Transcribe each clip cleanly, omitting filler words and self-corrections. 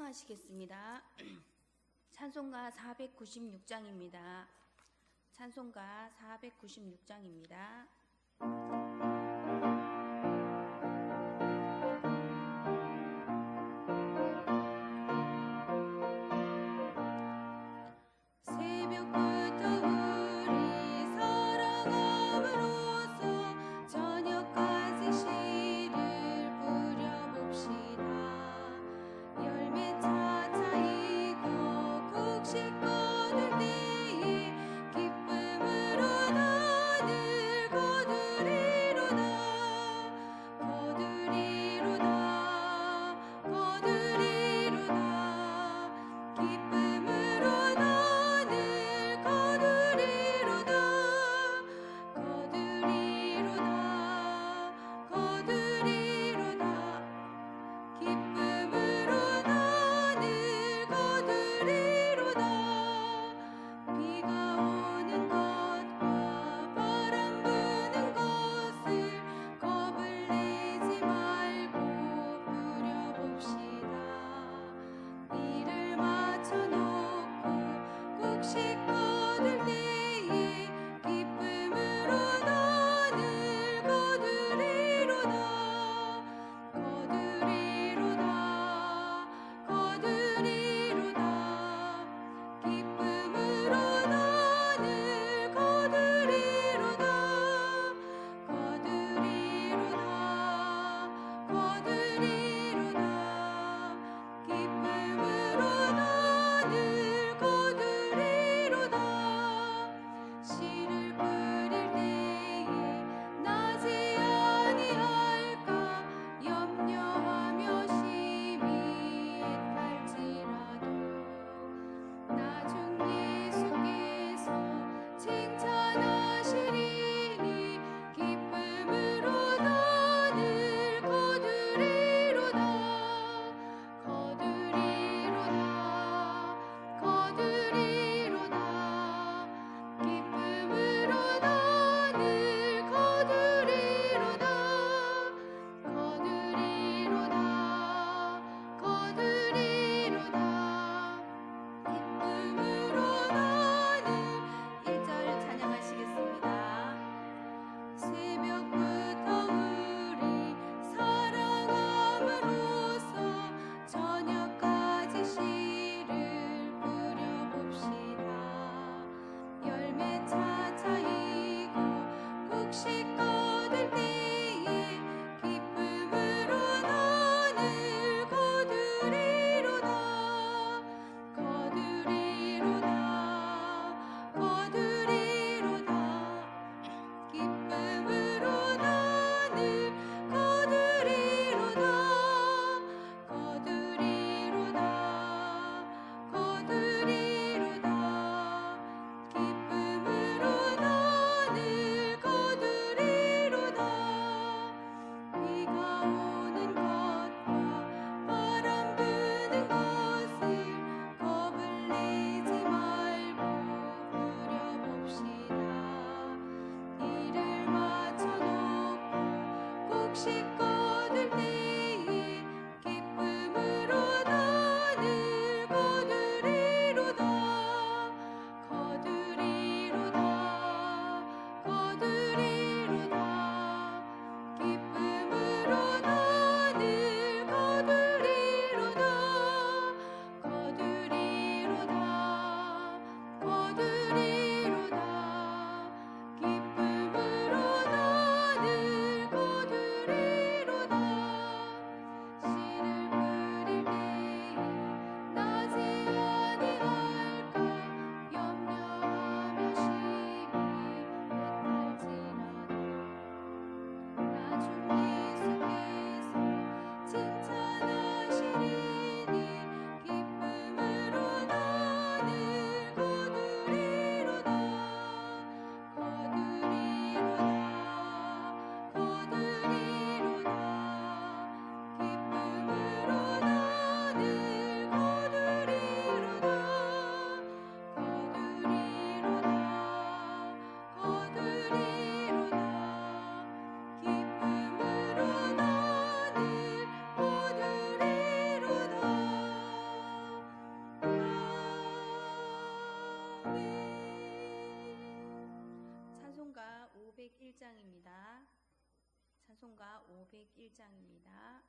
찬송하시겠습니다. 찬송가 496장입니다. 찬송가 496장입니다. 501장입니다.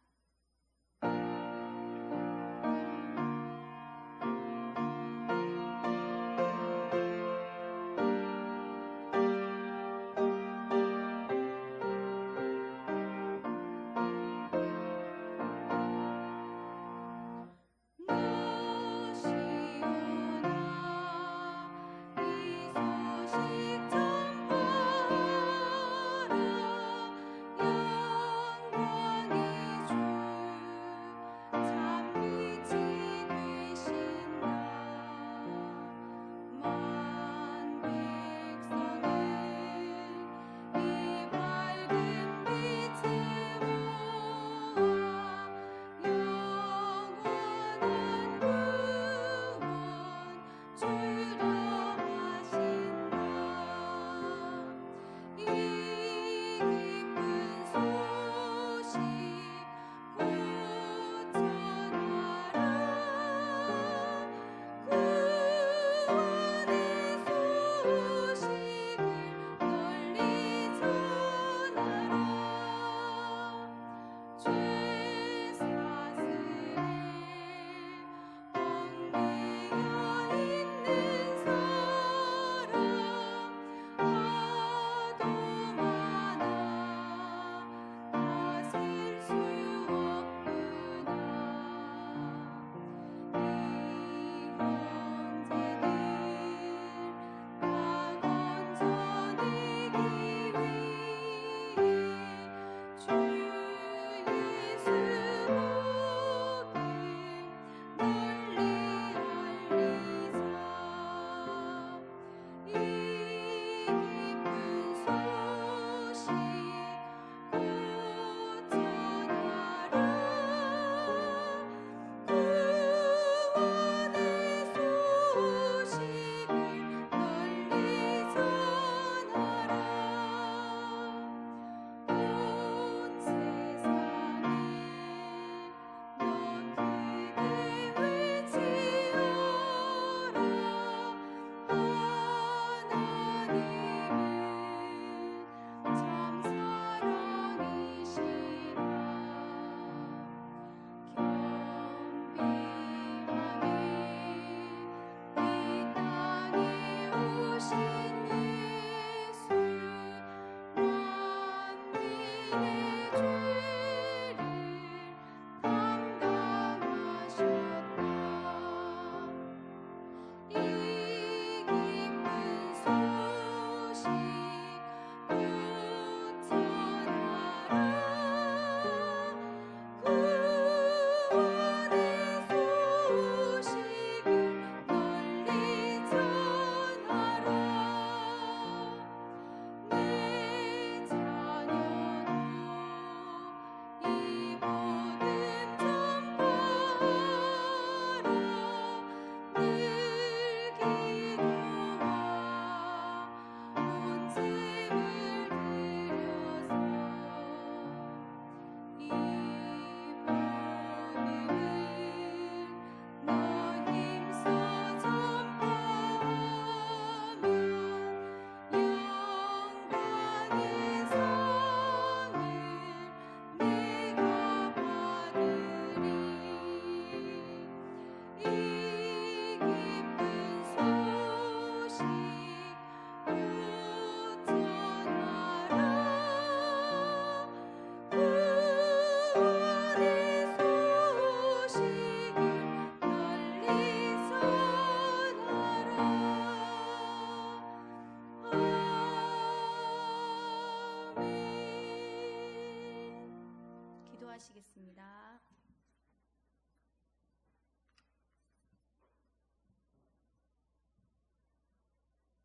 기도하시겠습니다.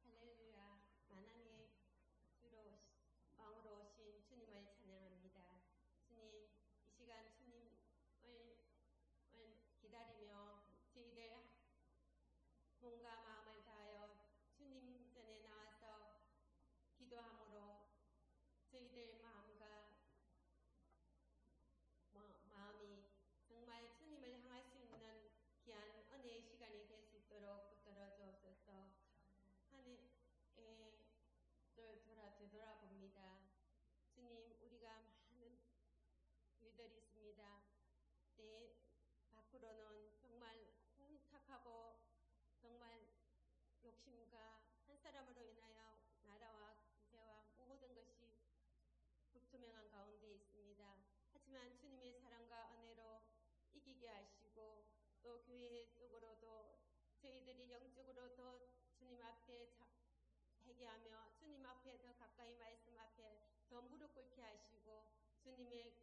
할렐루야, 만왕의 주로 왕으로 오신 주님을 찬양합니다. 주님, 이 시간 주님을 기다리며 저희들 몸과 마음을 다하여 주님 전에 나와서 기도함으로 저희들 마음이 내 밖으로는 정말 혼탁하고 정말 욕심과 한 사람으로 인하여 나라와 국제와 모든 것이 불투명한 가운데 있습니다. 하지만 주님의 사랑과 은혜로 이기게 하시고 또 교회적으로도 저희들이 영적으로 더 주님 앞에 회개하며 주님 앞에 더 가까이 말씀 앞에 더 무릎 꿇게 하시고 주님의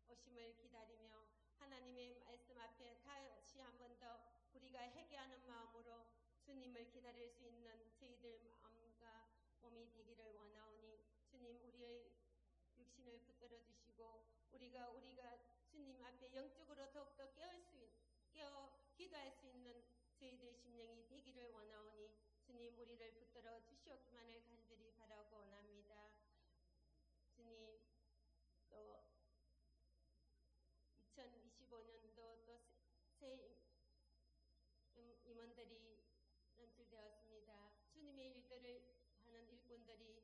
오심을 기다리며 하나님의 말씀 앞에 다시 한 번 더 우리가 회개하는 마음으로 주님을 기다릴 수 있는 저희들 마음과 몸이 되기를 원하오니 주님 우리의 육신을 붙들어 주시고 우리가 주님 앞에 영적으로 더욱더 기도할 수 있는 저희들의 심령이 되기를 원하오니 주님 우리를 붙들어 주시옵기만을 간절히 바라고 원합니다. 주님 또 2025년도 또 새 임원들이 연출되었습니다. 주님의 일들을 하는 일꾼들이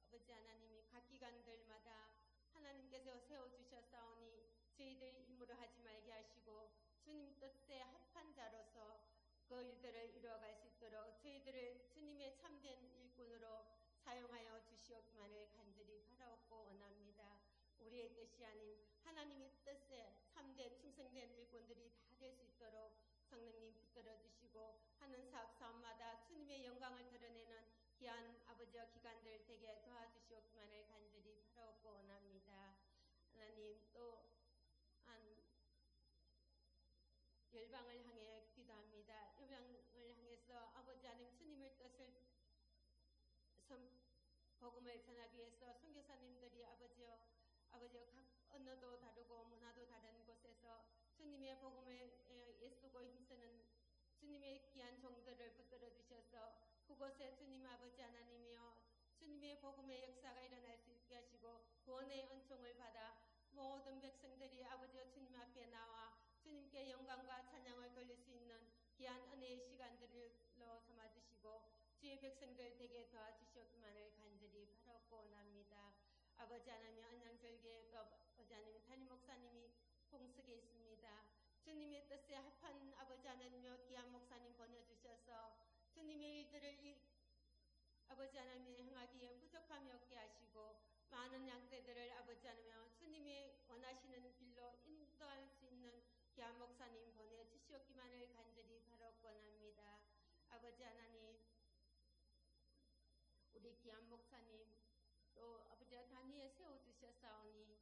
아버지 하나님이 각 기관들마다 하나님께서 세워주셨사오니 저희들 힘으로 하지 말게 하시고 주님 뜻에 합한 자로서 그 일들을 이루어갈 수 있도록 저희들을 주님의 참된 일꾼으로 사용하여 주시옵기만을 간절히 바라옵고 원합니다. 우리의 뜻이 아닌 하나님의 뜻에 참된 충성된 일꾼들이 다 될 수 있도록 성령님 붙들어 주시고 하는 사업마다 주님의 영광을 드러내는 귀한 아버지와 기관들 되게 도와주시옵기만을 간절히 바라옵고 원합니다. 하나님 또한 열방을 향해 기도합니다. 열방을 향해서 아버지 하나님 주님의 뜻을 복음을 전하기 위해서 선교사님들이 아버지여 각 언어도 다르고 문화도 다른 곳에서 주님의 복음을 애쓰고 힘쓰는 주님의 귀한 종들을 붙들어 주셔서 그곳에 주님 아버지 하나님이여 주님의 복음의 역사가 일어날 수 있게 하시고 구원의 은총을 받아 모든 백성들이 아버지여 주님 앞에 나와 주님께 영광과 찬양을 돌릴 수 있는 귀한 은혜의 시간들로 삼아주시고 주의 백성들 되게 도와주시옵기만을 간절히 바라옵고 원합니다. 아버지 하나님 안양절교회도 아버지 하나님 담임 목사님이 공석에 있습니다. 주님의 뜻에 합한 아버지 하나님여 귀한 목사님 보내주셔서 주님의 일들을 아버지 하나님의 행하기에 부족함이 없게 하시고 많은 양떼들을 아버지 하나님여 주님이 원하시는 길로 인도할 수 있는 귀한 목사님 보내주시옵기만을 간절히 바라옵고 원합니다. 아버지 하나님 우리 귀한 목사님 또 아버지와 단위에 세워주셨사오니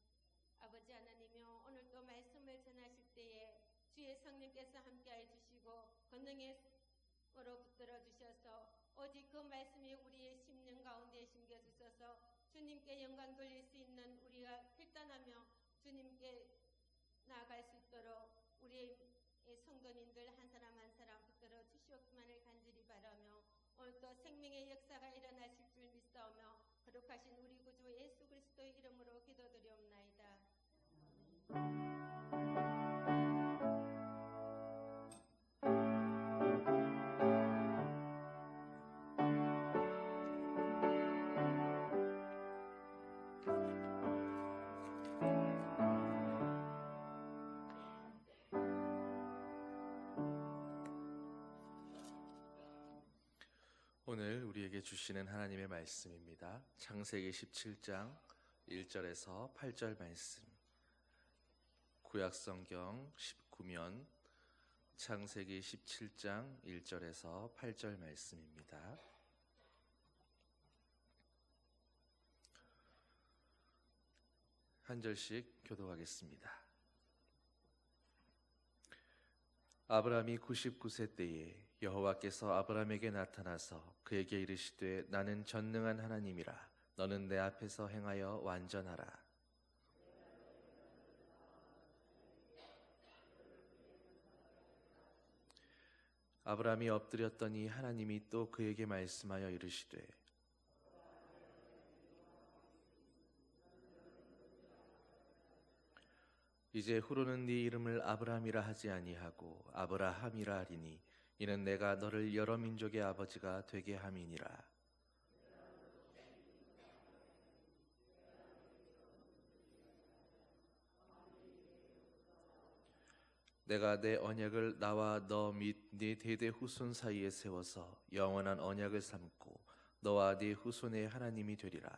아버지 하나님이여 오늘 또 말씀을 전하실 때에 주의 성령께서 함께해 주시고 권능의 으로 붙들어 주셔서 오직 그 말씀이 우리의 심령 가운데 심겨 주셔서 주님께 영광 돌릴 수 있는 우리가 결단하며 주님께 나아갈 수 있도록 우리의 성도님들 한 사람 한 사람 붙들어 주시옵기만을 간절히 바라며 오늘도 생명의 역사가 일어나실 줄 믿사오며 거룩하신 우리 구주 예수 그리스도의 이름으로 기도드리옵나이다. 오늘 우리에게 주시는 하나님의 말씀입니다. 창세기 17장 1절에서 8절 말씀. 구약성경 19면 창세기 17장 1절에서 8절 말씀입니다. 한 절씩 교독하겠습니다. 아브라함이 99세 때에 여호와께서 아브라함에게 나타나서 그에게 이르시되 나는 전능한 하나님이라 너는 내 앞에서 행하여 완전하라. 아브라함이 엎드렸더니 하나님이 또 그에게 말씀하여 이르시되 이제 후로는 네 이름을 아브라함이라 하지 아니하고 아브라함이라 하리니 이는 내가 너를 여러 민족의 아버지가 되게 함이니라. 내가 내 언약을 나와 너 및 네 대대 후손 사이에 세워서 영원한 언약을 삼고 너와 네 후손의 하나님이 되리라.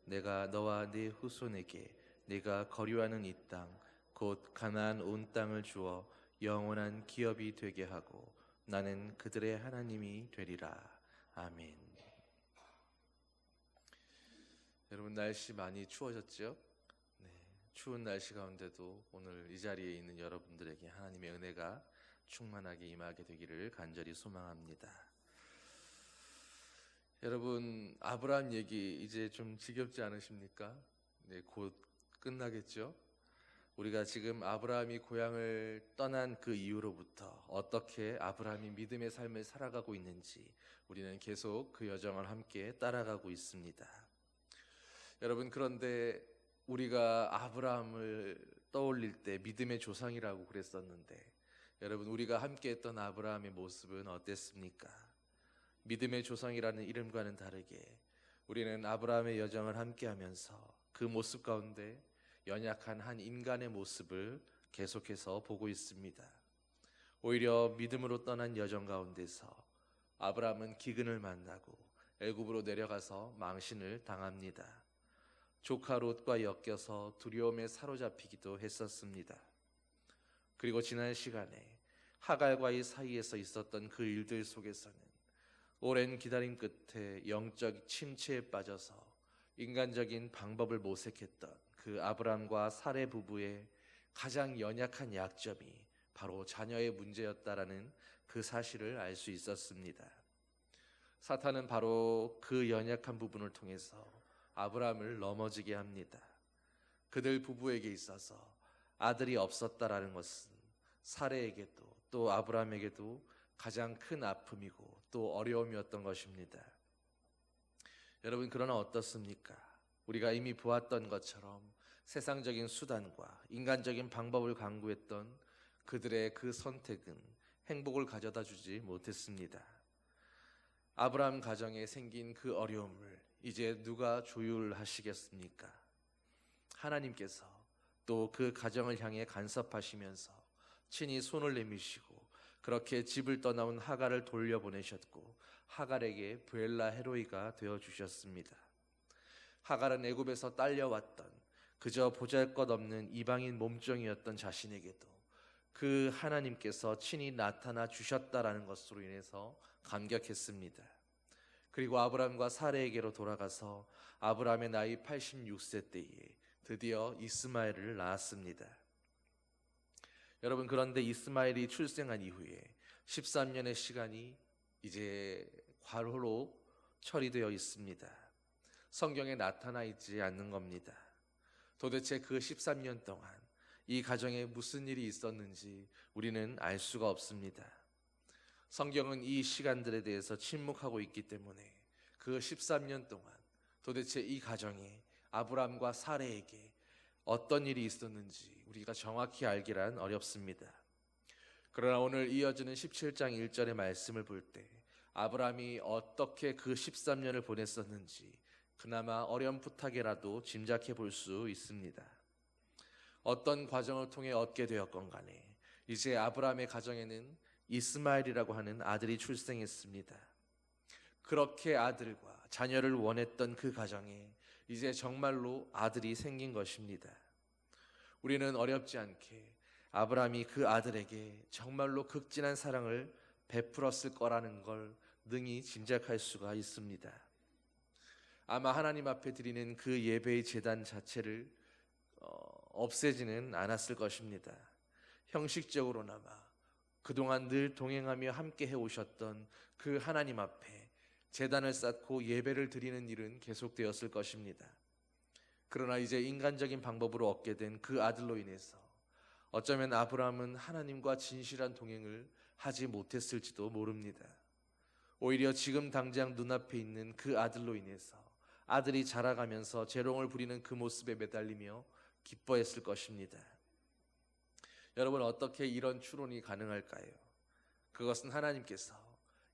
내가 너와 네 후손에게 네가 거류하는 이 땅 곧 가나안 온 땅을 주어 영원한 기업이 되게 하고 나는 그들의 하나님이 되리라. 아멘. 여러분, 날씨 많이 추워졌죠? 네, 추운 날씨 가운데도 오늘 이 자리에 있는 여러분들에게 하나님의 은혜가 충만하게 임하게 되기를 간절히 소망합니다. 여러분, 아브라함 얘기 이제 좀 지겹지 않으십니까? 네, 곧 끝나겠죠? 우리가 지금 아브라함이 고향을 떠난 그 이후로부터 어떻게 아브라함이 믿음의 삶을 살아가고 있는지 우리는 계속 그 여정을 함께 따라가고 있습니다. 여러분, 그런데 우리가 아브라함을 떠올릴 때 믿음의 조상이라고 그랬었는데 여러분, 우리가 함께 했던 아브라함의 모습은 어땠습니까? 믿음의 조상이라는 이름과는 다르게 우리는 아브라함의 여정을 함께 하면서 그 모습 가운데 연약한 한 인간의 모습을 계속해서 보고 있습니다. 오히려 믿음으로 떠난 여정 가운데서 아브라함은 기근을 만나고 애굽으로 내려가서 망신을 당합니다. 조카 롯과 엮여서 두려움에 사로잡히기도 했었습니다. 그리고 지난 시간에 하갈과의 사이에서 있었던 그 일들 속에서는 오랜 기다림 끝에 영적 침체에 빠져서 인간적인 방법을 모색했던 그 아브람과 사레 부부의 가장 연약한 약점이 바로 자녀의 문제였다라는 그 사실을 알 수 있었습니다. 사탄은 바로 그 연약한 부분을 통해서 아브람을 넘어지게 합니다. 그들 부부에게 있어서 아들이 없었다라는 것은 사레에게도 또 아브람에게도 가장 큰 아픔이고 또 어려움이었던 것입니다. 여러분, 그러나 어떻습니까? 우리가 이미 보았던 것처럼 세상적인 수단과 인간적인 방법을 강구했던 그들의 그 선택은 행복을 가져다 주지 못했습니다. 아브라함 가정에 생긴 그 어려움을 이제 누가 조율하시겠습니까? 하나님께서 또 그 가정을 향해 간섭하시면서 친히 손을 내미시고 그렇게 집을 떠나온 하갈을 돌려보내셨고 하갈에게 브엘라 헤로이가 되어주셨습니다. 하갈은 애굽에서 딸려왔던 그저 보잘것없는 이방인 몸종이었던 자신에게도 그 하나님께서 친히 나타나 주셨다라는 것으로 인해서 감격했습니다. 그리고 아브람과 사레에게로 돌아가서 아브람의 나이 86세 때에 드디어 이스마엘을 낳았습니다. 여러분, 그런데 이스마엘이 출생한 이후에 13년의 시간이 이제 과로로 처리되어 있습니다. 성경에 나타나 있지 않는 겁니다. 도대체 그 13년 동안 이 가정에 무슨 일이 있었는지 우리는 알 수가 없습니다. 성경은 이 시간들에 대해서 침묵하고 있기 때문에 그 13년 동안 도대체 이 가정에 아브람과 사레에게 어떤 일이 있었는지 우리가 정확히 알기란 어렵습니다. 그러나 오늘 이어지는 17장 1절의 말씀을 볼 때 아브람이 어떻게 그 13년을 보냈었는지 그나마 어렴풋하게라도 짐작해 볼 수 있습니다. 어떤 과정을 통해 얻게 되었건 간에 이제 아브람의 가정에는 이스마엘이라고 하는 아들이 출생했습니다. 그렇게 아들과 자녀를 원했던 그 가정에 이제 정말로 아들이 생긴 것입니다. 우리는 어렵지 않게 아브람이 그 아들에게 정말로 극진한 사랑을 베풀었을 거라는 걸 능히 짐작할 수가 있습니다. 아마 하나님 앞에 드리는 그 예배의 제단 자체를 없애지는 않았을 것입니다. 형식적으로나마 그동안 늘 동행하며 함께 해오셨던 그 하나님 앞에 제단을 쌓고 예배를 드리는 일은 계속되었을 것입니다. 그러나 이제 인간적인 방법으로 얻게 된 그 아들로 인해서 어쩌면 아브라함은 하나님과 진실한 동행을 하지 못했을지도 모릅니다. 오히려 지금 당장 눈앞에 있는 그 아들로 인해서 아들이 자라가면서 재롱을 부리는 그 모습에 매달리며 기뻐했을 것입니다. 여러분, 어떻게 이런 추론이 가능할까요? 그것은 하나님께서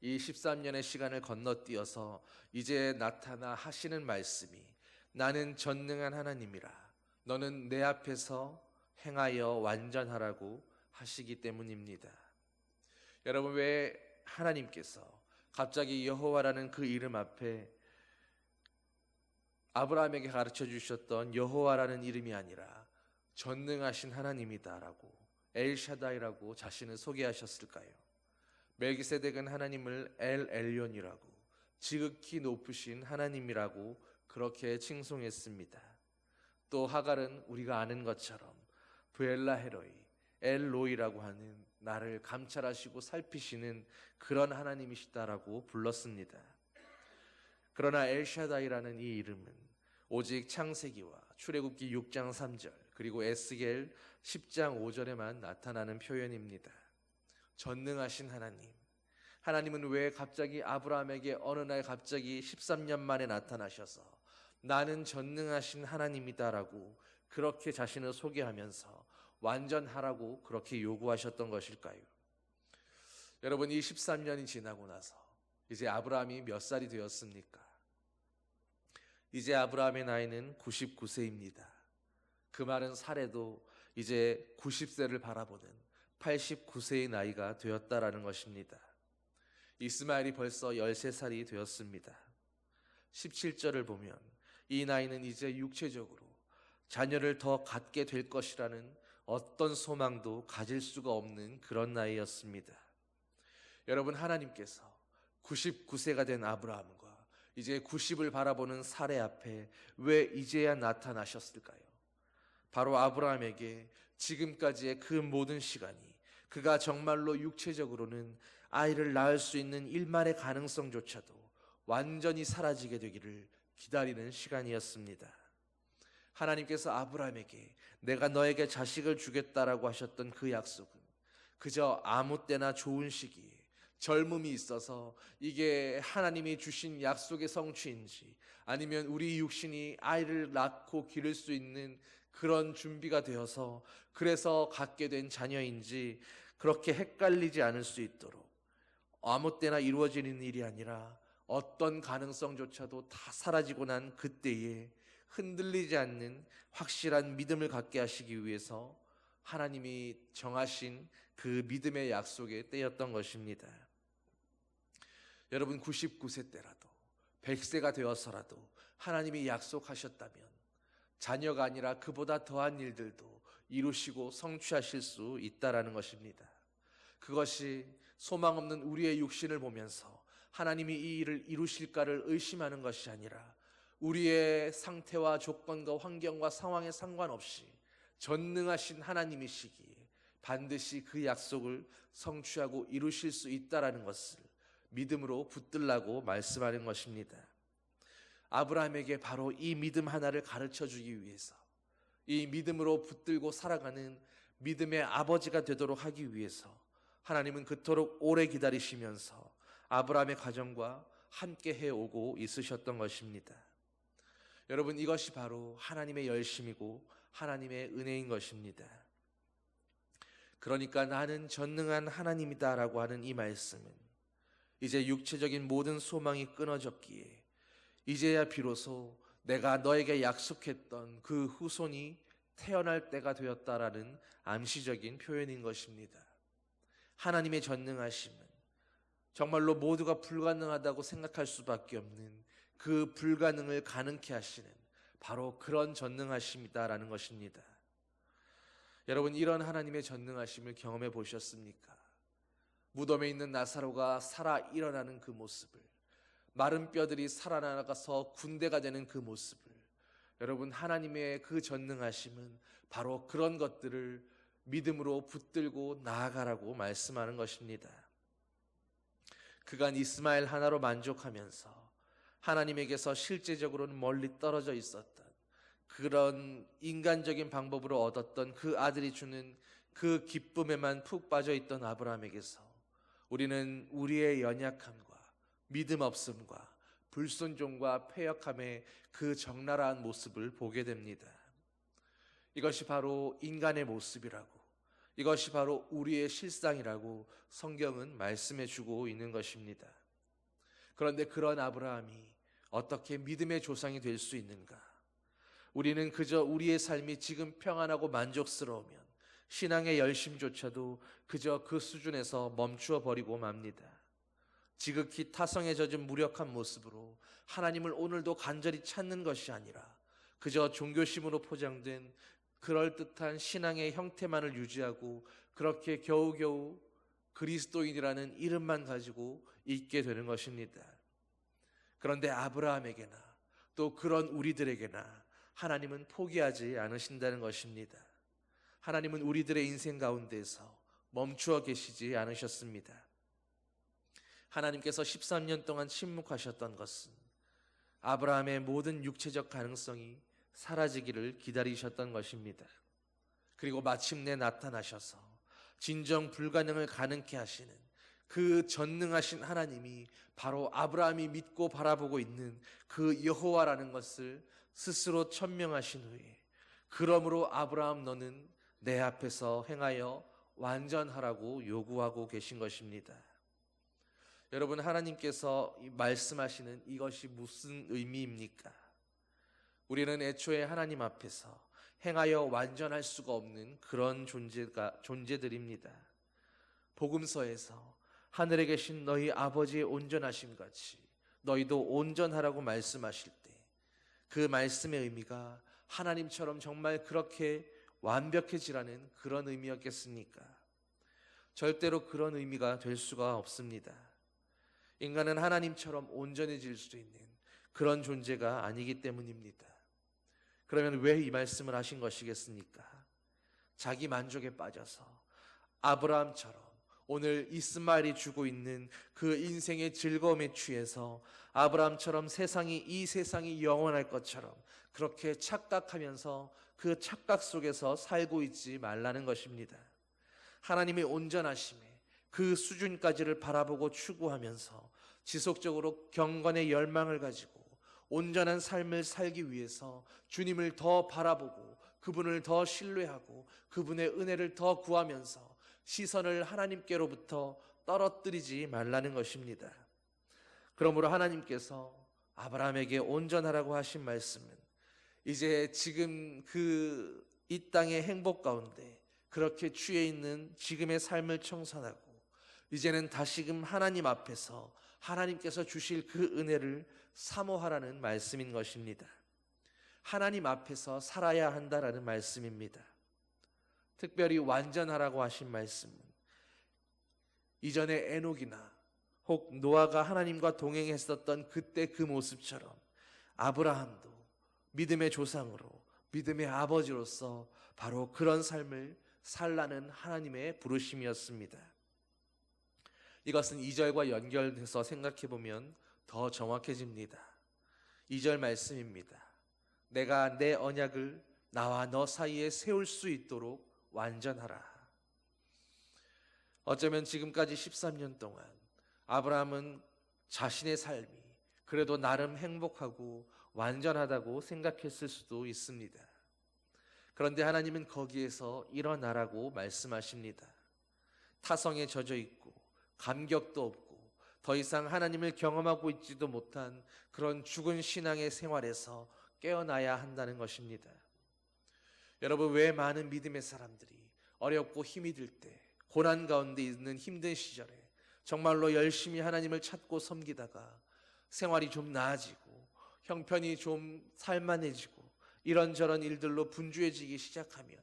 이 13년의 시간을 건너뛰어서 이제 나타나 하시는 말씀이 나는 전능한 하나님이라 너는 내 앞에서 행하여 완전하라고 하시기 때문입니다. 여러분, 왜 하나님께서 갑자기 여호와라는 그 이름 앞에 아브라함에게 가르쳐 주셨던 여호와라는 이름이 아니라 전능하신 하나님이다라고, 엘샤다이라고 자신을 소개하셨을까요? 멜기세덱은 하나님을 엘 엘ion이라고, 지극히 높으신 하나님이라고 그렇게 칭송했습니다. 또 하갈은 우리가 아는 것처럼 브엘라 헤로이, 엘로이라고 하는 나를 감찰하시고 살피시는 그런 하나님이시다라고 불렀습니다. 그러나 엘샤다이라는 이 이름은 오직 창세기와 출애굽기 6장 3절 그리고 에스겔 10장 5절에만 나타나는 표현입니다. 전능하신 하나님, 하나님은 왜 갑자기 아브라함에게 어느 날 갑자기 13년 만에 나타나셔서 나는 전능하신 하나님이다라고 그렇게 자신을 소개하면서 완전하라고 그렇게 요구하셨던 것일까요? 여러분, 이 13년이 지나고 나서 이제 아브라함이 몇 살이 되었습니까? 이제 아브라함의 나이는 99세입니다. 그 말은 사례도 이제 90세를 바라보는 89세의 나이가 되었다라는 것입니다. 이스마엘이 벌써 13살이 되었습니다. 17절을 보면 이 나이는 이제 육체적으로 자녀를 더 갖게 될 것이라는 어떤 소망도 가질 수가 없는 그런 나이였습니다. 여러분, 하나님께서 99세가 된 아브라함과 이제 90을 바라보는 사례 앞에 왜 이제야 나타나셨을까요? 바로 아브라함에게 지금까지의 그 모든 시간이 그가 정말로 육체적으로는 아이를 낳을 수 있는 일말의 가능성조차도 완전히 사라지게 되기를 기다리는 시간이었습니다. 하나님께서 아브라함에게 내가 너에게 자식을 주겠다라고 하셨던 그 약속은 그저 아무 때나 좋은 시기에 젊음이 있어서 이게 하나님이 주신 약속의 성취인지 아니면 우리 육신이 아이를 낳고 기를 수 있는 그런 준비가 되어서 그래서 갖게 된 자녀인지 그렇게 헷갈리지 않을 수 있도록 아무 때나 이루어지는 일이 아니라 어떤 가능성조차도 다 사라지고 난 그때에 흔들리지 않는 확실한 믿음을 갖게 하시기 위해서 하나님이 정하신 그 믿음의 약속의 때였던 것입니다. 여러분, 99세 때라도 100세가 되어서라도 하나님이 약속하셨다면 자녀가 아니라 그보다 더한 일들도 이루시고 성취하실 수 있다라는 것입니다. 그것이 소망 없는 우리의 육신을 보면서 하나님이 이 일을 이루실까를 의심하는 것이 아니라 우리의 상태와 조건과 환경과 상황에 상관없이 전능하신 하나님이시기에 반드시 그 약속을 성취하고 이루실 수 있다라는 것을 믿음으로 붙들라고 말씀하는 것입니다. 아브라함에게 바로 이 믿음 하나를 가르쳐 주기 위해서, 이 믿음으로 붙들고 살아가는 믿음의 아버지가 되도록 하기 위해서 하나님은 그토록 오래 기다리시면서 아브라함의 가정과 함께 해오고 있으셨던 것입니다. 여러분, 이것이 바로 하나님의 열심이고 하나님의 은혜인 것입니다. 그러니까 나는 전능한 하나님이다라고 하는 이 말씀은 이제 육체적인 모든 소망이 끊어졌기에 이제야 비로소 내가 너에게 약속했던 그 후손이 태어날 때가 되었다라는 암시적인 표현인 것입니다. 하나님의 전능하심은 정말로 모두가 불가능하다고 생각할 수밖에 없는 그 불가능을 가능케 하시는 바로 그런 전능하심이다라는 것입니다. 여러분, 이런 하나님의 전능하심을 경험해 보셨습니까? 무덤에 있는 나사로가 살아 일어나는 그 모습을, 마른 뼈들이 살아나가서 군대가 되는 그 모습을, 여러분, 하나님의 그 전능하심은 바로 그런 것들을 믿음으로 붙들고 나아가라고 말씀하는 것입니다. 그간 이스마엘 하나로 만족하면서 하나님에게서 실제적으로는 멀리 떨어져 있었던 그런 인간적인 방법으로 얻었던 그 아들이 주는 그 기쁨에만 푹 빠져 있던 아브라함에게서 우리는 우리의 연약함과 믿음 없음과 불순종과 패역함의 그 적나라한 모습을 보게 됩니다. 이것이 바로 인간의 모습이라고, 이것이 바로 우리의 실상이라고 성경은 말씀해 주고 있는 것입니다. 그런데 그런 아브라함이 어떻게 믿음의 조상이 될 수 있는가? 우리는 그저 우리의 삶이 지금 평안하고 만족스러우면, 신앙의 열심조차도 그저 그 수준에서 멈추어 버리고 맙니다. 지극히 타성에 젖은 무력한 모습으로 하나님을 오늘도 간절히 찾는 것이 아니라 그저 종교심으로 포장된 그럴듯한 신앙의 형태만을 유지하고 그렇게 겨우겨우 그리스도인이라는 이름만 가지고 있게 되는 것입니다. 그런데 아브라함에게나 또 그런 우리들에게나 하나님은 포기하지 않으신다는 것입니다. 하나님은 우리들의 인생 가운데서 멈추어 계시지 않으셨습니다. 하나님께서 13년 동안 침묵하셨던 것은 아브라함의 모든 육체적 가능성이 사라지기를 기다리셨던 것입니다. 그리고 마침내 나타나셔서 진정 불가능을 가능케 하시는 그 전능하신 하나님이 바로 아브라함이 믿고 바라보고 있는 그 여호와라는 것을 스스로 천명하신 후에 그러므로 아브라함 너는 내 앞에서 행하여 완전하라고 요구하고 계신 것입니다. 여러분, 하나님께서 말씀하시는 이것이 무슨 의미입니까? 우리는 애초에 하나님 앞에서 행하여 완전할 수가 없는 그런 존재들입니다. 복음서에서 하늘에 계신 너희 아버지의 온전하심 같이 너희도 온전하라고 말씀하실 때 그 말씀의 의미가 하나님처럼 정말 그렇게 완벽해지라는 그런 의미였겠습니까? 절대로 그런 의미가 될 수가 없습니다. 인간은 하나님처럼 온전해질 수 있는 그런 존재가 아니기 때문입니다. 그러면 왜 이 말씀을 하신 것이겠습니까? 자기 만족에 빠져서 아브라함처럼 오늘 이스마엘이 주고 있는 그 인생의 즐거움에 취해서 아브라함처럼 이 세상이 영원할 것처럼 그렇게 착각하면서 그 착각 속에서 살고 있지 말라는 것입니다. 하나님의 온전하심에 그 수준까지를 바라보고 추구하면서 지속적으로 경건의 열망을 가지고 온전한 삶을 살기 위해서 주님을 더 바라보고 그분을 더 신뢰하고 그분의 은혜를 더 구하면서 시선을 하나님께로부터 떨어뜨리지 말라는 것입니다. 그러므로 하나님께서 아브라함에게 온전하라고 하신 말씀은 이제 지금 이 땅의 행복 가운데 그렇게 취해 있는 지금의 삶을 청산하고 이제는 다시금 하나님 앞에서 하나님께서 주실 그 은혜를 사모하라는 말씀인 것입니다. 하나님 앞에서 살아야 한다라는 말씀입니다. 특별히 완전하라고 하신 말씀은 이전에 에녹이나 혹 노아가 하나님과 동행했었던 그때 그 모습처럼 아브라함도 믿음의 조상으로 믿음의 아버지로서 바로 그런 삶을 살라는 하나님의 부르심이었습니다. 이것은 2절과 연결해서 생각해 보면 더 정확해집니다. 2절 말씀입니다. 내가 내 언약을 나와 너 사이에 세울 수 있도록 완전하라. 어쩌면 지금까지 13년 동안 아브라함은 자신의 삶이 그래도 나름 행복하고 완전하다고 생각했을 수도 있습니다. 그런데 하나님은 거기에서 일어나라고 말씀하십니다. 타성에 젖어 있고 감격도 없고 더 이상 하나님을 경험하고 있지도 못한 그런 죽은 신앙의 생활에서 깨어나야 한다는 것입니다. 여러분, 왜 많은 믿음의 사람들이 어렵고 힘이 들 때 고난 가운데 있는 힘든 시절에 정말로 열심히 하나님을 찾고 섬기다가 생활이 좀 나아지고 형편이 좀 살만해지고 이런저런 일들로 분주해지기 시작하면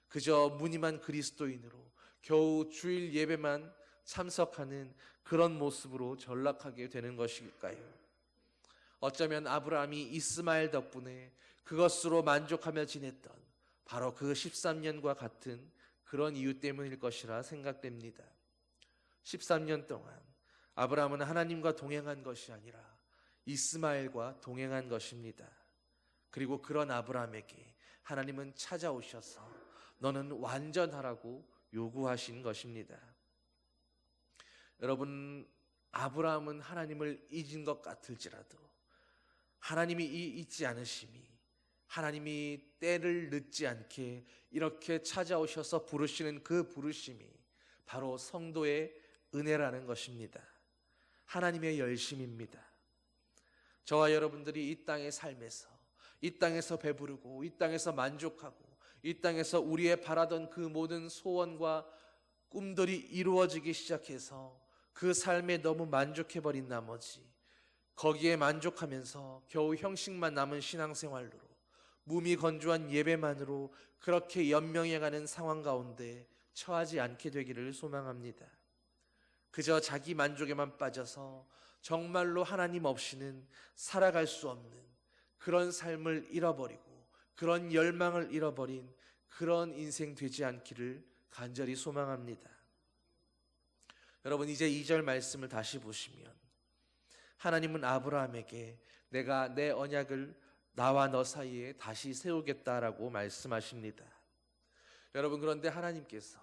그저 무늬만 그리스도인으로 겨우 주일 예배만 참석하는 그런 모습으로 전락하게 되는 것일까요? 어쩌면 아브라함이 이스마엘 덕분에 그것으로 만족하며 지냈던 바로 그 13년과 같은 그런 이유 때문일 것이라 생각됩니다. 13년 동안 아브라함은 하나님과 동행한 것이 아니라 이스마엘과 동행한 것입니다. 그리고 그런 아브라함에게 하나님은 찾아오셔서 너는 완전하라고 요구하신 것입니다. 여러분, 아브라함은 하나님을 잊은 것 같을지라도 하나님이 잊지 않으심이 하나님이 때를 늦지 않게 이렇게 찾아오셔서 부르시는 그 부르심이 바로 성도의 은혜라는 것입니다. 하나님의 열심입니다. 저와 여러분들이 이 땅의 삶에서 이 땅에서 배부르고 이 땅에서 만족하고 이 땅에서 우리의 바라던 그 모든 소원과 꿈들이 이루어지기 시작해서 그 삶에 너무 만족해버린 나머지 거기에 만족하면서 겨우 형식만 남은 신앙생활로 무미건조한 예배만으로 그렇게 연명해가는 상황 가운데 처하지 않게 되기를 소망합니다. 그저 자기 만족에만 빠져서 정말로 하나님 없이는 살아갈 수 없는 그런 삶을 잃어버리고 그런 열망을 잃어버린 그런 인생 되지 않기를 간절히 소망합니다. 여러분, 이제 2절 말씀을 다시 보시면 하나님은 아브라함에게 내가 내 언약을 나와 너 사이에 다시 세우겠다라고 말씀하십니다. 여러분, 그런데 하나님께서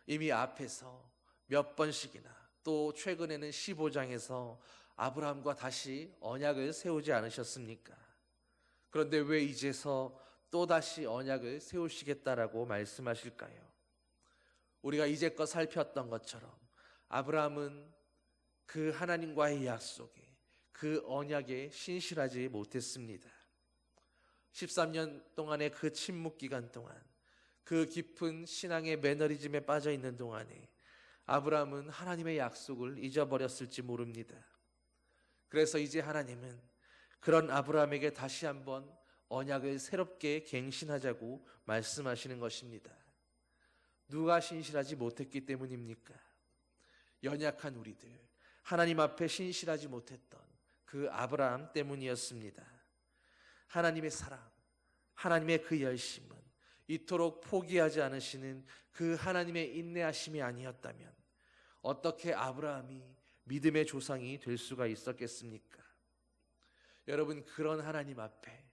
이미 앞에서 몇 번씩이나 또 최근에는 15장에서 아브라함과 다시 언약을 세우지 않으셨습니까? 그런데 왜 이제서 또다시 언약을 세우시겠다라고 말씀하실까요? 우리가 이제껏 살폈던 것처럼 아브라함은 그 하나님과의 약속에 그 언약에 신실하지 못했습니다. 13년 동안의 그 침묵 기간 동안 그 깊은 신앙의 매너리즘에 빠져 있는 동안에 아브라함은 하나님의 약속을 잊어버렸을지 모릅니다. 그래서 이제 하나님은 그런 아브라함에게 다시 한번 언약을 새롭게 갱신하자고 말씀하시는 것입니다. 누가 신실하지 못했기 때문입니까? 연약한 우리들, 하나님 앞에 신실하지 못했던 그 아브라함 때문이었습니다. 하나님의 사랑, 하나님의 그 열심은 이토록 포기하지 않으시는 그 하나님의 인내하심이 아니었다면 어떻게 아브라함이 믿음의 조상이 될 수가 있었겠습니까? 여러분, 그런 하나님 앞에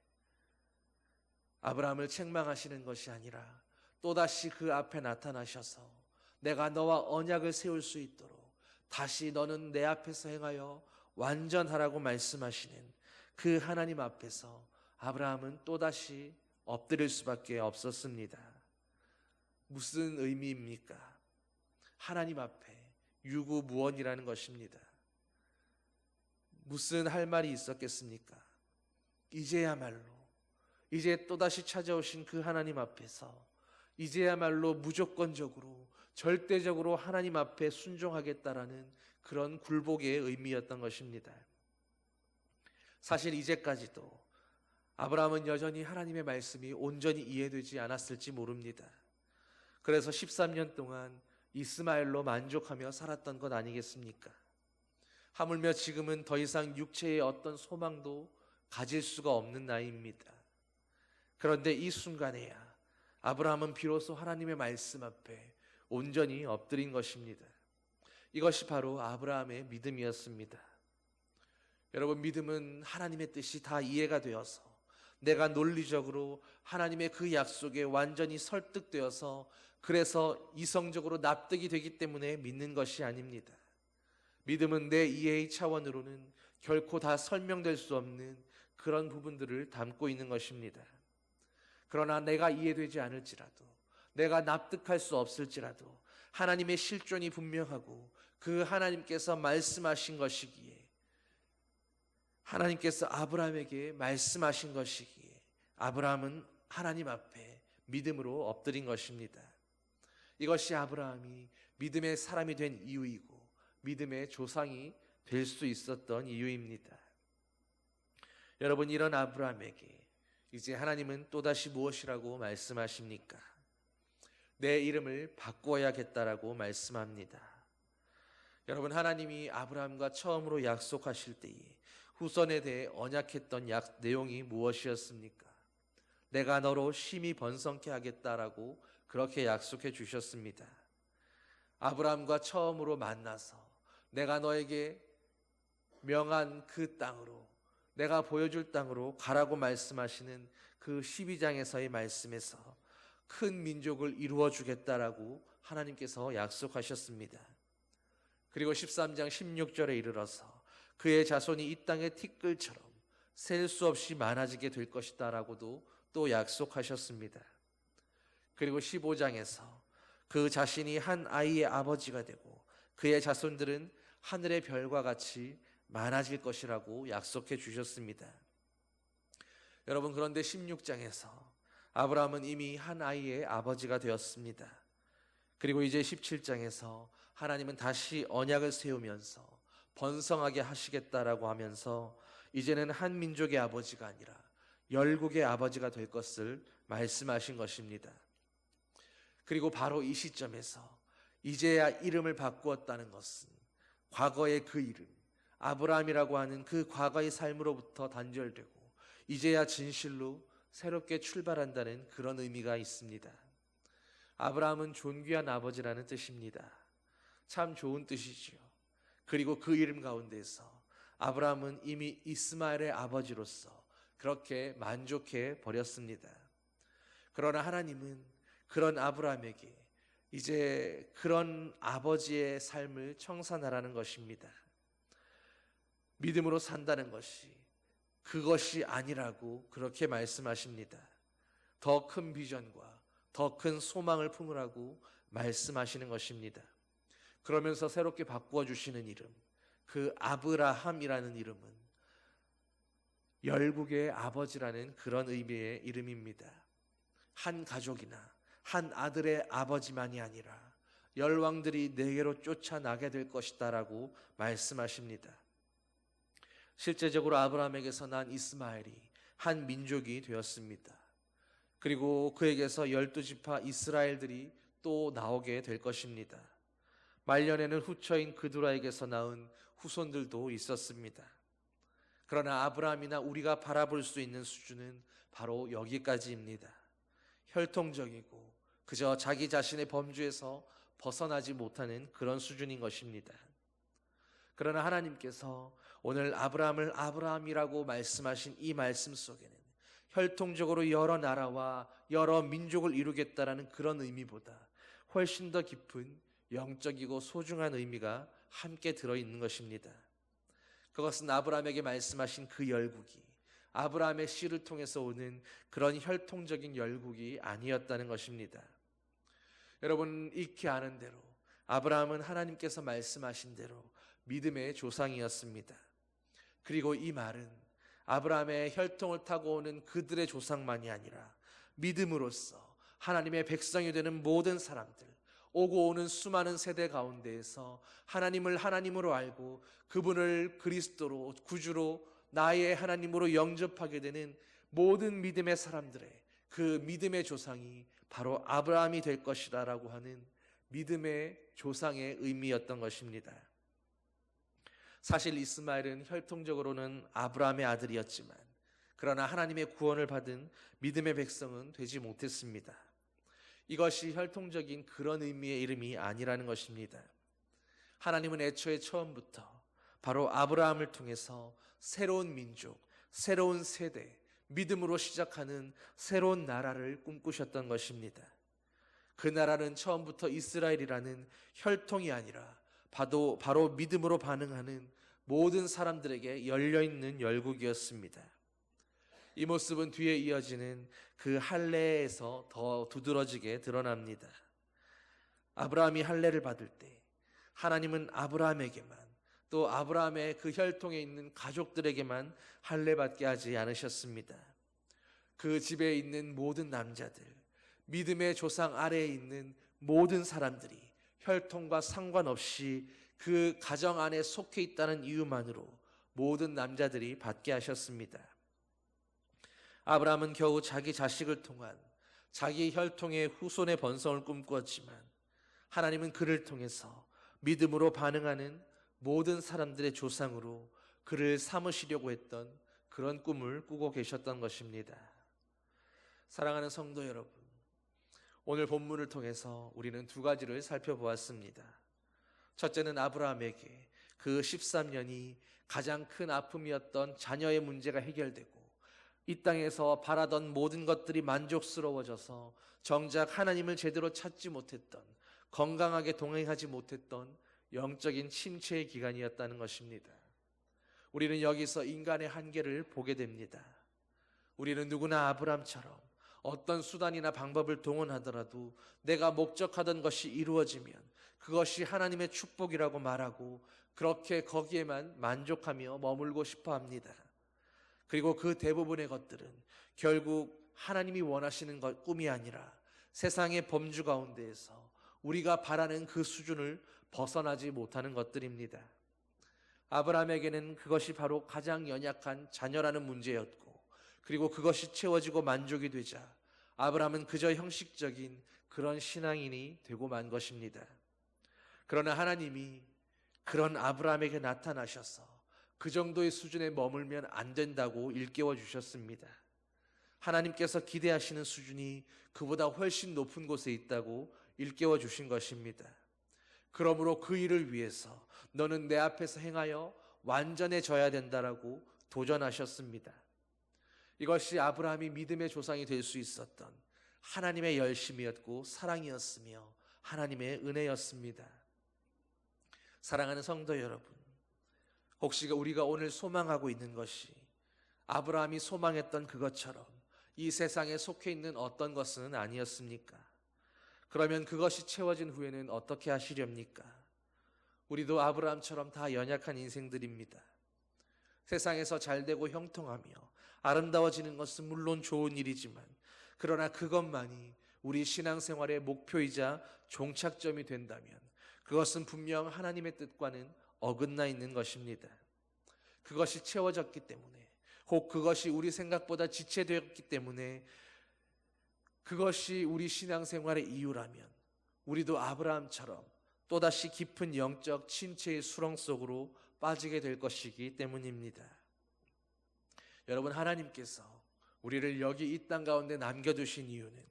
아브라함을 책망하시는 것이 아니라 또다시 그 앞에 나타나셔서 내가 너와 언약을 세울 수 있도록 다시 너는 내 앞에서 행하여 완전하라고 말씀하시는 그 하나님 앞에서 아브라함은 또다시 엎드릴 수밖에 없었습니다. 무슨 의미입니까? 하나님 앞에 유구무원이라는 것입니다. 무슨 할 말이 있었겠습니까? 이제야말로 이제 또다시 찾아오신 그 하나님 앞에서 이제야말로 무조건적으로 절대적으로 하나님 앞에 순종하겠다라는 그런 굴복의 의미였던 것입니다. 사실 이제까지도 아브라함은 여전히 하나님의 말씀이 온전히 이해되지 않았을지 모릅니다. 그래서 13년 동안 이스마엘로 만족하며 살았던 것 아니겠습니까? 하물며 지금은 더 이상 육체의 어떤 소망도 가질 수가 없는 나이입니다. 그런데 이 순간에야 아브라함은 비로소 하나님의 말씀 앞에 온전히 엎드린 것입니다. 이것이 바로 아브라함의 믿음이었습니다. 여러분, 믿음은 하나님의 뜻이 다 이해가 되어서 내가 논리적으로 하나님의 그 약속에 완전히 설득되어서 그래서 이성적으로 납득이 되기 때문에 믿는 것이 아닙니다. 믿음은 내 이해의 차원으로는 결코 다 설명될 수 없는 그런 부분들을 담고 있는 것입니다. 그러나 내가 이해되지 않을지라도, 내가 납득할 수 없을지라도 하나님의 실존이 분명하고 그 하나님께서 말씀하신 것이기에, 하나님께서 아브라함에게 말씀하신 것이기에 아브라함은 하나님 앞에 믿음으로 엎드린 것입니다. 이것이 아브라함이 믿음의 사람이 된 이유이고 믿음의 조상이 될 수 있었던 이유입니다. 여러분, 이런 아브라함에게 이제 하나님은 또다시 무엇이라고 말씀하십니까? 내 이름을 바꿔야겠다라고 말씀합니다. 여러분, 하나님이 아브라함과 처음으로 약속하실 때에 후손에 대해 언약했던 내용이 무엇이었습니까? 내가 너로 심히 번성케 하겠다라고 그렇게 약속해 주셨습니다. 아브라함과 처음으로 만나서 내가 너에게 명한 그 땅으로, 내가 보여줄 땅으로 가라고 말씀하시는 그 12장에서의 말씀에서 큰 민족을 이루어 주겠다라고 하나님께서 약속하셨습니다. 그리고 13장 16절에 이르러서 그의 자손이 이 땅의 티끌처럼 셀 수 없이 많아지게 될 것이다 라고도 또 약속하셨습니다. 그리고 15장에서 그 자신이 한 아이의 아버지가 되고 그의 자손들은 하늘의 별과 같이 많아질 것이라고 약속해 주셨습니다. 여러분, 그런데 16장에서 아브라함은 이미 한 아이의 아버지가 되었습니다. 그리고 이제 17장에서 하나님은 다시 언약을 세우면서 번성하게 하시겠다라고 하면서 이제는 한 민족의 아버지가 아니라 열국의 아버지가 될 것을 말씀하신 것입니다. 그리고 바로 이 시점에서 이제야 이름을 바꾸었다는 것은 과거의 그 이름 아브라함이라고 하는 그 과거의 삶으로부터 단절되고 이제야 진실로 새롭게 출발한다는 그런 의미가 있습니다. 아브라함은 존귀한 아버지라는 뜻입니다. 참 좋은 뜻이지요. 그리고 그 이름 가운데서 아브라함은 이미 이스마엘의 아버지로서 그렇게 만족해 버렸습니다. 그러나 하나님은 그런 아브라함에게 이제 그런 아버지의 삶을 청산하라는 것입니다. 믿음으로 산다는 것이 그것이 아니라고 그렇게 말씀하십니다. 더 큰 비전과 더 큰 소망을 품으라고 말씀하시는 것입니다. 그러면서 새롭게 바꾸어 주시는 이름, 그 아브라함이라는 이름은 열국의 아버지라는 그런 의미의 이름입니다. 한 가족이나 한 아들의 아버지만이 아니라 열왕들이 내게로 쫓아나게 될 것이다 라고 말씀하십니다. 실제적으로 아브라함에게서 난 이스마엘이 한 민족이 되었습니다. 그리고 그에게서 12지파 이스라엘들이 또 나오게 될 것입니다. 말년에는 후처인 그두라에게서 낳은 후손들도 있었습니다. 그러나 아브라함이나 우리가 바라볼 수 있는 수준은 바로 여기까지입니다. 혈통적이고 그저 자기 자신의 범주에서 벗어나지 못하는 그런 수준인 것입니다. 그러나 하나님께서 오늘 아브라함을 아브라함이라고 말씀하신 이 말씀 속에는 혈통적으로 여러 나라와 여러 민족을 이루겠다라는 그런 의미보다 훨씬 더 깊은 영적이고 소중한 의미가 함께 들어있는 것입니다. 그것은 아브라함에게 말씀하신 그 열국이 아브라함의 씨를 통해서 오는 그런 혈통적인 열국이 아니었다는 것입니다. 여러분 익히 아는 대로 아브라함은 하나님께서 말씀하신 대로 믿음의 조상이었습니다. 그리고 이 말은 아브라함의 혈통을 타고 오는 그들의 조상만이 아니라 믿음으로써 하나님의 백성이 되는 모든 사람들, 오고 오는 수많은 세대 가운데에서 하나님을 하나님으로 알고 그분을 그리스도로 구주로 나의 하나님으로 영접하게 되는 모든 믿음의 사람들의 그 믿음의 조상이 바로 아브라함이 될 것이다 라고 하는 믿음의 조상의 의미였던 것입니다. 사실 이스마엘은 혈통적으로는 아브라함의 아들이었지만 그러나 하나님의 구원을 받은 믿음의 백성은 되지 못했습니다. 이것이 혈통적인 그런 의미의 이름이 아니라는 것입니다. 하나님은 애초에 처음부터 바로 아브라함을 통해서 새로운 민족, 새로운 세대, 믿음으로 시작하는 새로운 나라를 꿈꾸셨던 것입니다. 그 나라는 처음부터 이스라엘이라는 혈통이 아니라 바로 믿음으로 반응하는 모든 사람들에게 열려있는 열국이었습니다. 이 모습은 뒤에 이어지는 그 할례에서 더 두드러지게 드러납니다. 아브라함이 할례를 받을 때 하나님은 아브라함에게만 또 아브라함의 그 혈통에 있는 가족들에게만 할례 받게 하지 않으셨습니다. 그 집에 있는 모든 남자들, 믿음의 조상 아래에 있는 모든 사람들이 혈통과 상관없이 그 가정 안에 속해 있다는 이유만으로 모든 남자들이 받게 하셨습니다. 아브라함은 겨우 자기 자식을 통한 자기 혈통의 후손의 번성을 꿈꾸었지만 하나님은 그를 통해서 믿음으로 반응하는 모든 사람들의 조상으로 그를 삼으시려고 했던 그런 꿈을 꾸고 계셨던 것입니다. 사랑하는 성도 여러분, 오늘 본문을 통해서 우리는 두 가지를 살펴보았습니다. 첫째는 아브라함에게 그 13년이 가장 큰 아픔이었던 자녀의 문제가 해결되고 이 땅에서 바라던 모든 것들이 만족스러워져서 정작 하나님을 제대로 찾지 못했던, 건강하게 동행하지 못했던 영적인 침체의 기간이었다는 것입니다. 우리는 여기서 인간의 한계를 보게 됩니다. 우리는 누구나 아브라함처럼 어떤 수단이나 방법을 동원하더라도 내가 목적하던 것이 이루어지면 그것이 하나님의 축복이라고 말하고 그렇게 거기에만 만족하며 머물고 싶어 합니다. 그리고 그 대부분의 것들은 결국 하나님이 원하시는 것, 꿈이 아니라 세상의 범주 가운데에서 우리가 바라는 그 수준을 벗어나지 못하는 것들입니다. 아브라함에게는 그것이 바로 가장 연약한 자녀라는 문제였고, 그리고 그것이 채워지고 만족이 되자 아브라함은 그저 형식적인 그런 신앙인이 되고 만 것입니다. 그러나 하나님이 그런 아브라함에게 나타나셔서 그 정도의 수준에 머물면 안 된다고 일깨워 주셨습니다. 하나님께서 기대하시는 수준이 그보다 훨씬 높은 곳에 있다고 일깨워 주신 것입니다. 그러므로 그 일을 위해서 너는 내 앞에서 행하여 완전해져야 된다라고 도전하셨습니다. 이것이 아브라함이 믿음의 조상이 될 수 있었던 하나님의 열심이었고 사랑이었으며 하나님의 은혜였습니다. 사랑하는 성도 여러분, 혹시 우리가 오늘 소망하고 있는 것이 아브라함이 소망했던 그것처럼 이 세상에 속해 있는 어떤 것은 아니었습니까? 그러면 그것이 채워진 후에는 어떻게 하시렵니까? 우리도 아브라함처럼 다 연약한 인생들입니다. 세상에서 잘되고 형통하며 아름다워지는 것은 물론 좋은 일이지만, 그러나 그것만이 우리 신앙생활의 목표이자 종착점이 된다면 그것은 분명 하나님의 뜻과는 어긋나 있는 것입니다. 그것이 채워졌기 때문에, 혹 그것이 우리 생각보다 지체되었기 때문에 그것이 우리 신앙생활의 이유라면 우리도 아브라함처럼 또다시 깊은 영적 침체의 수렁 속으로 빠지게 될 것이기 때문입니다. 여러분, 하나님께서 우리를 여기 이 땅 가운데 남겨두신 이유는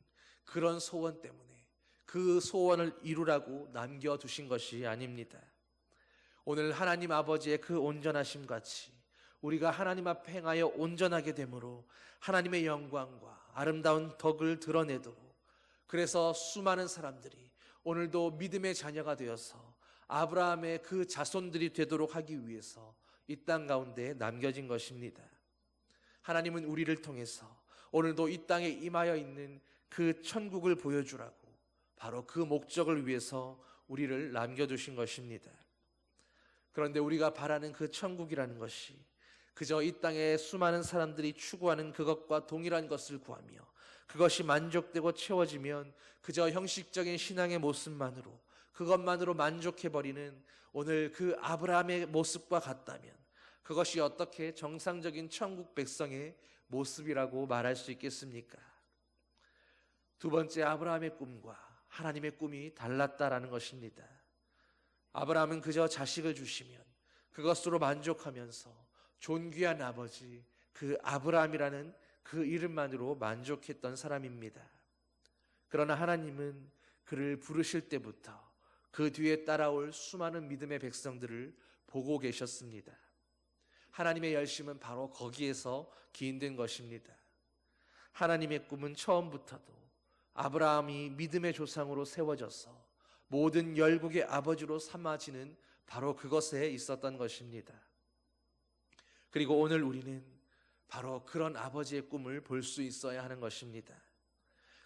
그런 소원 때문에 그 소원을 이루라고 남겨두신 것이 아닙니다. 오늘 하나님 아버지의 그 온전하심 같이 우리가 하나님 앞에 행하여 온전하게 되므로 하나님의 영광과 아름다운 덕을 드러내도록, 그래서 수많은 사람들이 오늘도 믿음의 자녀가 되어서 아브라함의 그 자손들이 되도록 하기 위해서 이 땅 가운데 남겨진 것입니다. 하나님은 우리를 통해서 오늘도 이 땅에 임하여 있는 그 천국을 보여주라고 바로 그 목적을 위해서 우리를 남겨두신 것입니다. 그런데 우리가 바라는 그 천국이라는 것이 그저 이 땅에 수많은 사람들이 추구하는 그것과 동일한 것을 구하며 그것이 만족되고 채워지면 그저 형식적인 신앙의 모습만으로, 그것만으로 만족해버리는 오늘 그 아브라함의 모습과 같다면 그것이 어떻게 정상적인 천국 백성의 모습이라고 말할 수 있겠습니까? 두 번째, 아브라함의 꿈과 하나님의 꿈이 달랐다라는 것입니다. 아브라함은 그저 자식을 주시면 그것으로 만족하면서 존귀한 아버지, 그 아브라함이라는 그 이름만으로 만족했던 사람입니다. 그러나 하나님은 그를 부르실 때부터 그 뒤에 따라올 수많은 믿음의 백성들을 보고 계셨습니다. 하나님의 열심은 바로 거기에서 기인된 것입니다. 하나님의 꿈은 처음부터도 아브라함이 믿음의 조상으로 세워져서 모든 열국의 아버지로 삼아지는 바로 그것에 있었던 것입니다. 그리고 오늘 우리는 바로 그런 아버지의 꿈을 볼 수 있어야 하는 것입니다.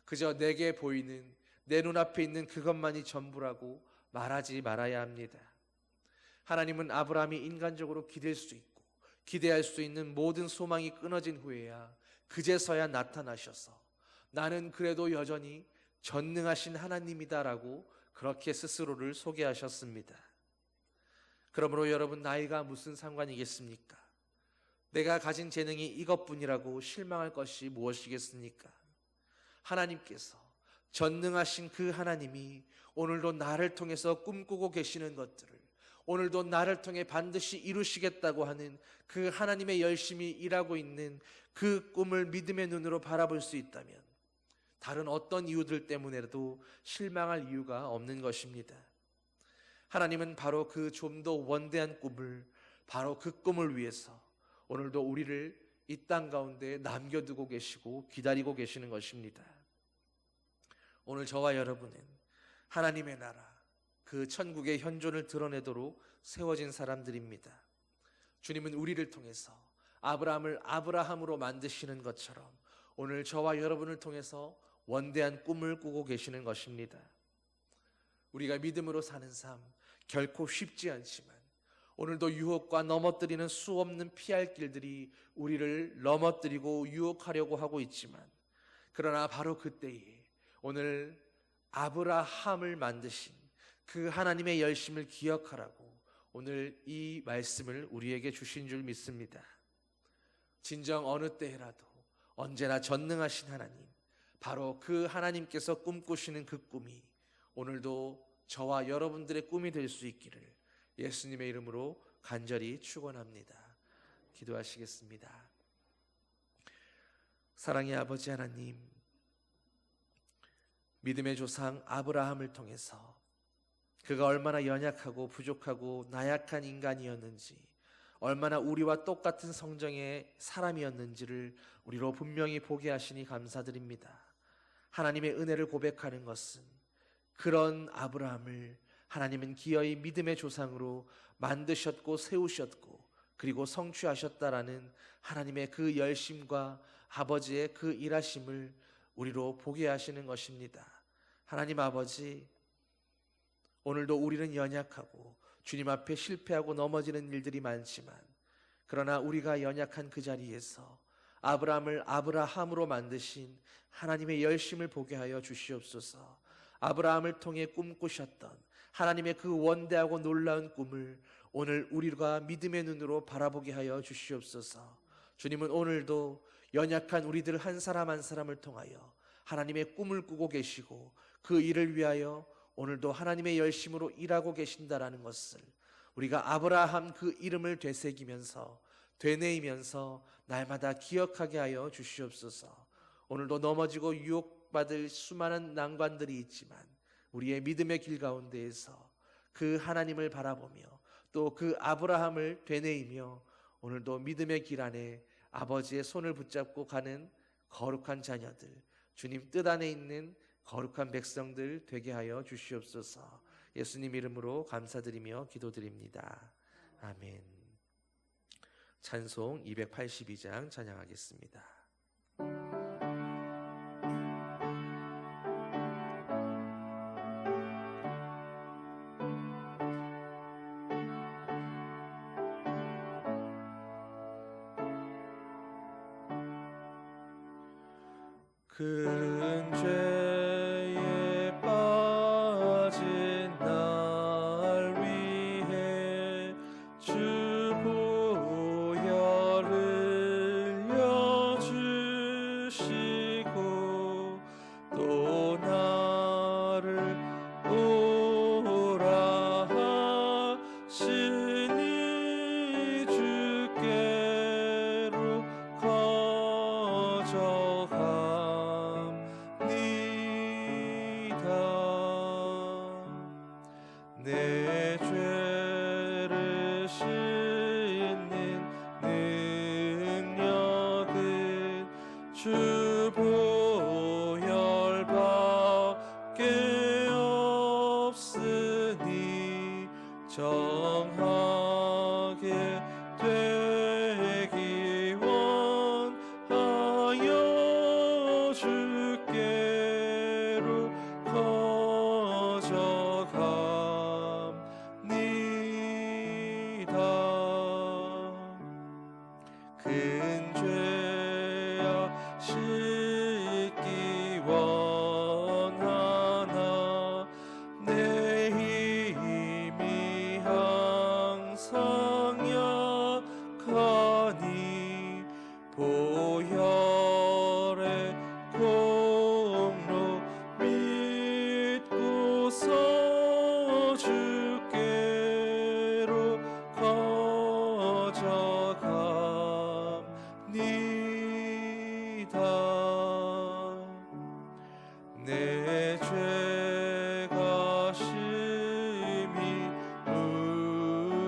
그저 내게 보이는 내 눈앞에 있는 그것만이 전부라고 말하지 말아야 합니다. 하나님은 아브라함이 인간적으로 기댈 수 있고 기대할 수 있는 모든 소망이 끊어진 후에야 그제서야 나타나셔서 나는 그래도 여전히 전능하신 하나님이다라고 그렇게 스스로를 소개하셨습니다. 그러므로 여러분, 나이가 무슨 상관이겠습니까? 내가 가진 재능이 이것뿐이라고 실망할 것이 무엇이겠습니까? 하나님께서, 전능하신 그 하나님이 오늘도 나를 통해서 꿈꾸고 계시는 것들을 오늘도 나를 통해 반드시 이루시겠다고 하는 그 하나님의 열심히 일하고 있는 그 꿈을 믿음의 눈으로 바라볼 수 있다면 다른 어떤 이유들 때문에라도 실망할 이유가 없는 것입니다. 하나님은 바로 그 좀 더 원대한 꿈을, 바로 그 꿈을 위해서 오늘도 우리를 이 땅 가운데 남겨두고 계시고 기다리고 계시는 것입니다. 오늘 저와 여러분은 하나님의 나라, 그 천국의 현존을 드러내도록 세워진 사람들입니다. 주님은 우리를 통해서 아브라함을 아브라함으로 만드시는 것처럼 오늘 저와 여러분을 통해서 원대한 꿈을 꾸고 계시는 것입니다. 우리가 믿음으로 사는 삶 결코 쉽지 않지만 오늘도 유혹과 넘어뜨리는 수없는 피할 길들이 우리를 넘어뜨리고 유혹하려고 하고 있지만 그러나 바로 그때에 오늘 아브라함을 만드신 그 하나님의 열심을 기억하라고 오늘 이 말씀을 우리에게 주신 줄 믿습니다. 진정 어느 때라도 언제나 전능하신 하나님, 바로 그 하나님께서 꿈꾸시는 그 꿈이 오늘도 저와 여러분들의 꿈이 될 수 있기를 예수님의 이름으로 간절히 축원합니다. 기도하시겠습니다. 사랑의 아버지 하나님, 믿음의 조상 아브라함을 통해서 그가 얼마나 연약하고 부족하고 나약한 인간이었는지, 얼마나 우리와 똑같은 성정의 사람이었는지를 우리로 분명히 보게 하시니 감사드립니다. 하나님의 은혜를 고백하는 것은 그런 아브라함을 하나님은 기어이 믿음의 조상으로 만드셨고 세우셨고 그리고 성취하셨다라는 하나님의 그 열심과 아버지의 그 일하심을 우리로 보게 하시는 것입니다. 하나님 아버지, 오늘도 우리는 연약하고 주님 앞에 실패하고 넘어지는 일들이 많지만, 그러나 우리가 연약한 그 자리에서 아브라함을 아브라함으로 만드신 하나님의 열심을 보게 하여 주시옵소서. 아브라함을 통해 꿈꾸셨던 하나님의 그 원대하고 놀라운 꿈을 오늘 우리가 믿음의 눈으로 바라보게 하여 주시옵소서. 주님은 오늘도 연약한 우리들 한 사람 한 사람을 통하여 하나님의 꿈을 꾸고 계시고 그 일을 위하여 오늘도 하나님의 열심으로 일하고 계신다라는 것을 우리가 아브라함 그 이름을 되새기면서 되뇌이면서 날마다 기억하게 하여 주시옵소서. 오늘도 넘어지고 유혹받을 수많은 난관들이 있지만 우리의 믿음의 길 가운데에서 그 하나님을 바라보며 또 그 아브라함을 되뇌이며 오늘도 믿음의 길 안에 아버지의 손을 붙잡고 가는 거룩한 자녀들, 주님 뜻 안에 있는 거룩한 백성들 되게 하여 주시옵소서. 예수님 이름으로 감사드리며 기도드립니다. 아멘. 찬송 282장 찬양하겠습니다. 큰 죄에 빠진 날 위해 주 보혈 흘려주시고 또 나를 오라 하시니 주께로 거저가 내 죄를 씻는 능력은 주 보혈밖에 없으니 정하게 되기 원하여 주께로 거저가 큰 죄야 씻기 원하나 내 힘이 항상 약하니 보혈의 공로 믿고서 주께로 거저갑니다. 내 죄가 심히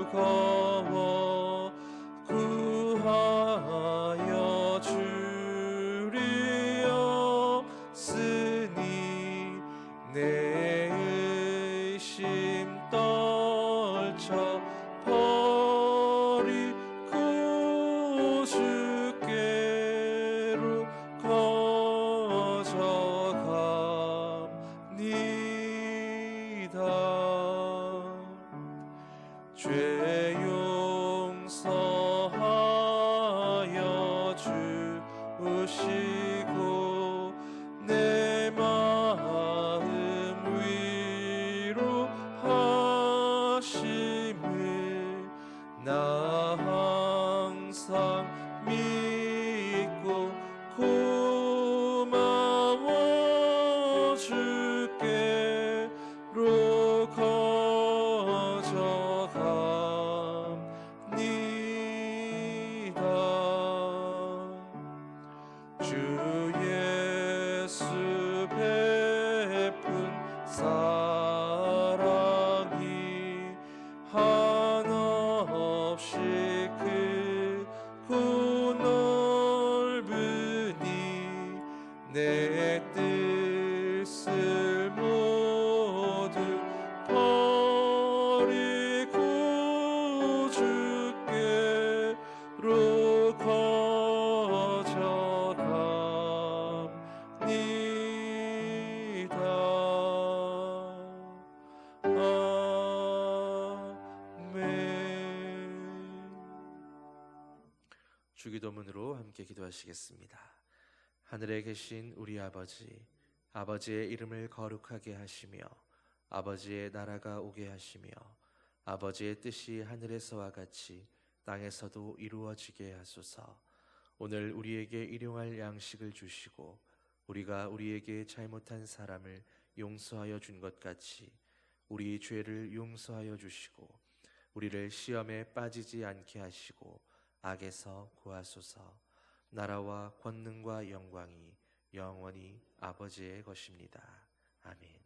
무거워 구하여 주리옵으니 내 의심 떨쳐 버리고 주께로 거저갑니다. 죄 용서하여 주시고 거저갑니다. 주 예수 베푼 사랑이 한없이 크고 넓으니 내 뜻을 모두 버리고 주께로 거저갑니다. 주기도문으로 함께 기도하시겠습니다. 하늘에 계신 우리 아버지, 아버지의 이름을 거룩하게 하시며 아버지의 나라가 오게 하시며 아버지의 뜻이 하늘에서와 같이 땅에서도 이루어지게 하소서. 오늘 우리에게 일용할 양식을 주시고 우리가 우리에게 잘못한 사람을 용서하여 준 것 같이 우리 죄를 용서하여 주시고 우리를 시험에 빠지지 않게 하시고 악에서 구하소서. 나라와 권능과 영광이 영원히 아버지의 것입니다. 아멘.